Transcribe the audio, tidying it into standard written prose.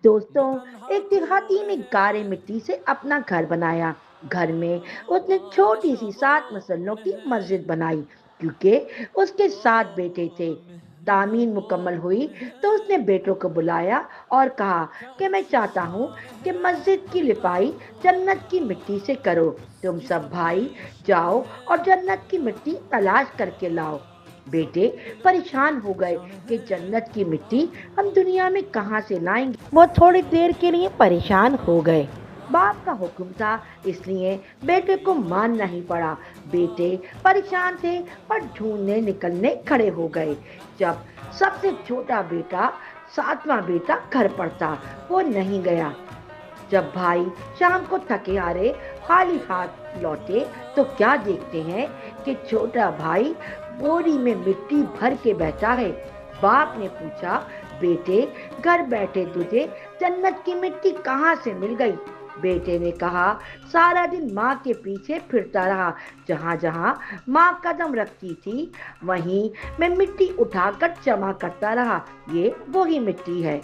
दोस्तों, एक देहाती ने गारे मिट्टी से अपना घर बनाया। घर में उसने छोटी सी 7 मसल्लों की मस्जिद बनाई, क्योंकि उसके 7 बेटे थे। तामीर मुकम्मल हुई तो उसने बेटों को बुलाया और कहा कि मैं चाहता हूँ कि मस्जिद की लिपाई जन्नत की मिट्टी से करो। तुम सब भाई जाओ और जन्नत की मिट्टी तलाश करके लाओ। बेटे परेशान हो गए कि जन्नत की मिट्टी हम दुनिया में कहाँ से लाएंगे। वो थोड़ी देर के लिए परेशान हो गए। बाप का हुक्म था, इसलिए बेटे को मानना ही पड़ा। बेटे परेशान थे पर ढूंढने निकलने खड़े हो गए। जब सबसे छोटा बेटा, 7वां बेटा घर पर था, वो नहीं गया। जब भाई शाम को थके हारे खाली हाथ लौटे तो क्या देखते हैं कि छोटा भाई बोरी में मिट्टी भर के बैठा है। बाप ने पूछा, बेटे घर बैठे तुझे जन्नत की मिट्टी कहाँ से मिल गई? बेटे ने कहा, सारा दिन माँ के पीछे फिरता रहा। जहाँ जहाँ माँ कदम रखती थी वहीं मैं मिट्टी उठाकर जमा करता रहा। ये वही मिट्टी है।